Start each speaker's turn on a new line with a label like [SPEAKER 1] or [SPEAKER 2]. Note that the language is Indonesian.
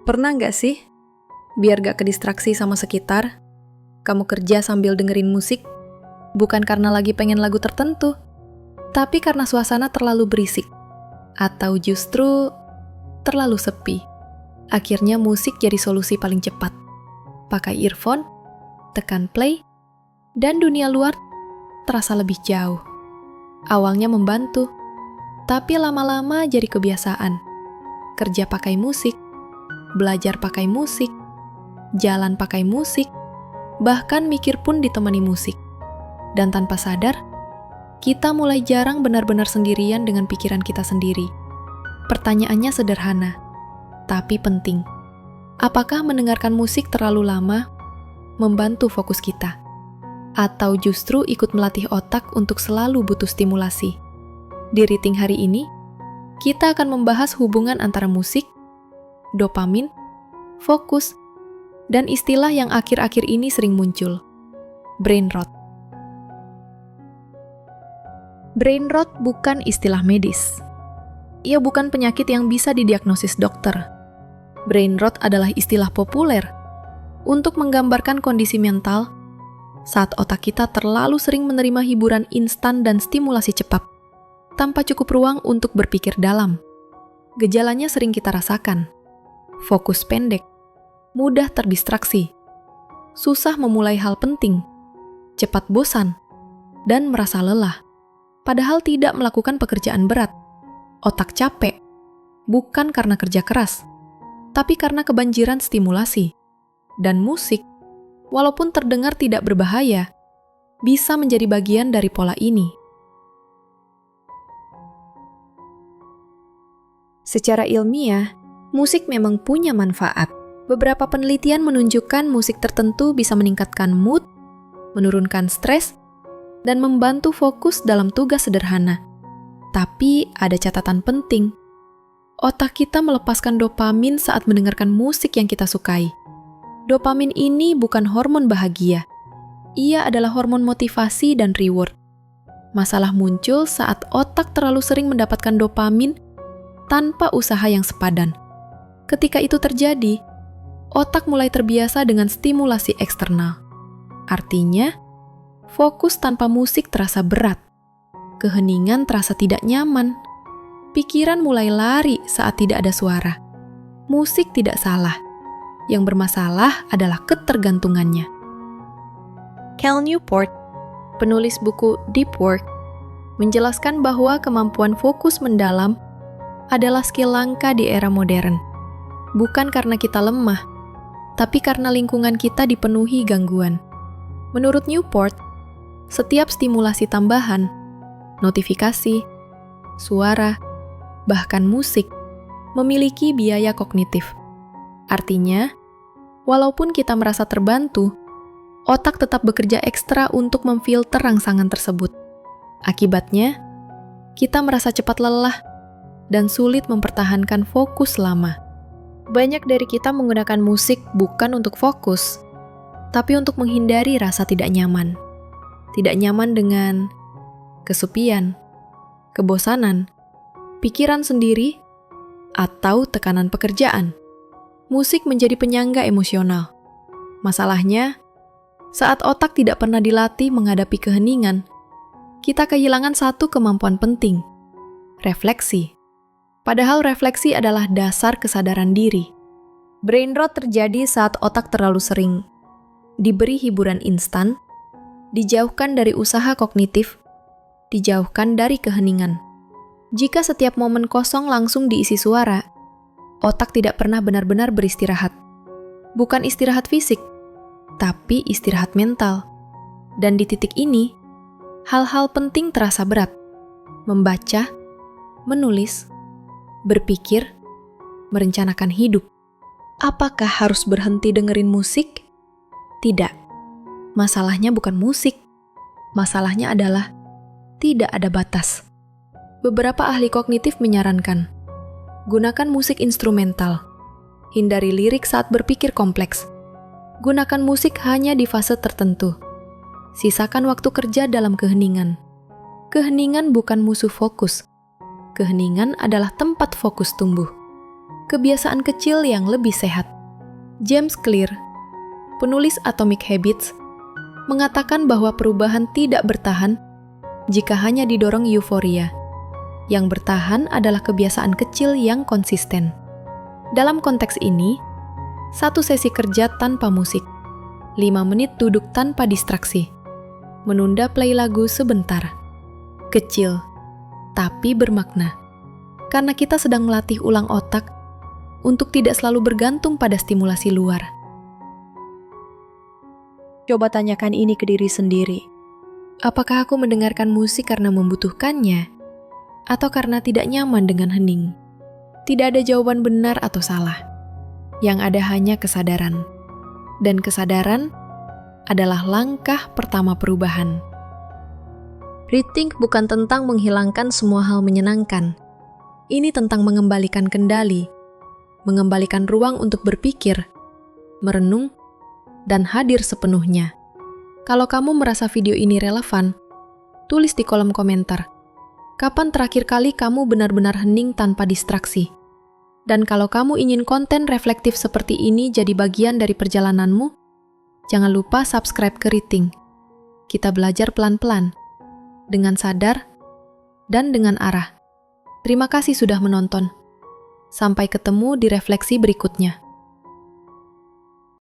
[SPEAKER 1] Pernah nggak sih, biar gak kedistraksi sama sekitar, kamu kerja sambil dengerin musik, bukan karena lagi pengen lagu tertentu, tapi karena suasana terlalu berisik, atau justru terlalu sepi. Akhirnya musik jadi solusi paling cepat. Pakai earphone, tekan play, dan dunia luar terasa lebih jauh. Awalnya membantu, tapi lama-lama jadi kebiasaan. Kerja pakai musik, belajar pakai musik, jalan pakai musik, bahkan mikir pun ditemani musik. Dan tanpa sadar, kita mulai jarang benar-benar sendirian dengan pikiran kita sendiri. Pertanyaannya sederhana, tapi penting. Apakah mendengarkan musik terlalu lama membantu fokus kita? Atau justru ikut melatih otak untuk selalu butuh stimulasi? Di Reading hari ini, kita akan membahas hubungan antara musik, dopamin, fokus, dan istilah yang akhir-akhir ini sering muncul, brain rot. Brain rot bukan istilah medis. Ia bukan penyakit yang bisa didiagnosis dokter. Brain rot adalah istilah populer untuk menggambarkan kondisi mental saat otak kita terlalu sering menerima hiburan instan dan stimulasi cepat, tanpa cukup ruang untuk berpikir dalam. Gejalanya sering kita rasakan. Fokus pendek, mudah terdistraksi, susah memulai hal penting, cepat bosan, dan merasa lelah. Padahal tidak melakukan pekerjaan berat. Otak capek, bukan karena kerja keras, tapi karena kebanjiran stimulasi. Dan musik, walaupun terdengar tidak berbahaya, bisa menjadi bagian dari pola ini. Secara ilmiah, musik memang punya manfaat. Beberapa penelitian menunjukkan musik tertentu bisa meningkatkan mood, menurunkan stres, dan membantu fokus dalam tugas sederhana. Tapi ada catatan penting. Otak kita melepaskan dopamin saat mendengarkan musik yang kita sukai. Dopamin ini bukan hormon bahagia. Ia adalah hormon motivasi dan reward. Masalah muncul saat otak terlalu sering mendapatkan dopamin tanpa usaha yang sepadan. Ketika itu terjadi, otak mulai terbiasa dengan stimulasi eksternal. Artinya, fokus tanpa musik terasa berat. Keheningan terasa tidak nyaman. Pikiran mulai lari saat tidak ada suara. Musik tidak salah. Yang bermasalah adalah ketergantungannya. Cal Newport, penulis buku Deep Work, menjelaskan bahwa kemampuan fokus mendalam adalah skill langka di era modern. Bukan karena kita lemah, tapi karena lingkungan kita dipenuhi gangguan. Menurut Newport, setiap stimulasi tambahan, notifikasi, suara, bahkan musik, memiliki biaya kognitif. Artinya, walaupun kita merasa terbantu, otak tetap bekerja ekstra untuk memfilter rangsangan tersebut. Akibatnya, kita merasa cepat lelah dan sulit mempertahankan fokus lama. Banyak dari kita menggunakan musik bukan untuk fokus, tapi untuk menghindari rasa tidak nyaman. Tidak nyaman dengan kesepian, kebosanan, pikiran sendiri, atau tekanan pekerjaan. Musik menjadi penyangga emosional. Masalahnya, saat otak tidak pernah dilatih menghadapi keheningan, kita kehilangan satu kemampuan penting, refleksi. Padahal refleksi adalah dasar kesadaran diri. Brain rot terjadi saat otak terlalu sering diberi hiburan instan, dijauhkan dari usaha kognitif, dijauhkan dari keheningan. Jika setiap momen kosong langsung diisi suara, otak tidak pernah benar-benar beristirahat. Bukan istirahat fisik, tapi istirahat mental. Dan di titik ini, hal-hal penting terasa berat. Membaca, menulis, berpikir, merencanakan hidup. Apakah harus berhenti dengerin musik? Tidak. Masalahnya bukan musik. Masalahnya adalah tidak ada batas. Beberapa ahli kognitif menyarankan, gunakan musik instrumental. Hindari lirik saat berpikir kompleks. Gunakan musik hanya di fase tertentu. Sisakan waktu kerja dalam keheningan. Keheningan bukan musuh fokus. Keheningan adalah tempat fokus tumbuh. kebiasaan kecil yang lebih sehat. James Clear, penulis Atomic Habits, mengatakan bahwa perubahan tidak bertahan jika hanya didorong euforia. Yang bertahan adalah kebiasaan kecil yang konsisten. Dalam konteks ini, 1 sesi kerja tanpa musik, 5 menit duduk tanpa distraksi, menunda play lagu sebentar. Kecil, tapi bermakna. Karena kita sedang melatih ulang otak untuk tidak selalu bergantung pada stimulasi luar.
[SPEAKER 2] Coba tanyakan ini ke diri sendiri.
[SPEAKER 1] Apakah aku mendengarkan musik karena membutuhkannya, atau karena tidak nyaman dengan hening? Tidak ada jawaban benar atau salah. Yang ada hanya kesadaran. Dan kesadaran adalah langkah pertama perubahan.
[SPEAKER 2] Rethink bukan tentang menghilangkan semua hal menyenangkan.
[SPEAKER 1] Ini tentang mengembalikan kendali, mengembalikan ruang untuk berpikir, merenung, dan hadir sepenuhnya. Kalau kamu merasa video ini relevan, tulis di kolom komentar. Kapan terakhir kali kamu benar-benar hening tanpa distraksi? Dan kalau kamu ingin konten reflektif seperti ini jadi bagian dari perjalananmu, jangan lupa subscribe ke Rethink. Kita belajar pelan-pelan, dengan sadar, dan dengan arah. Terima kasih sudah menonton. Sampai ketemu di refleksi berikutnya.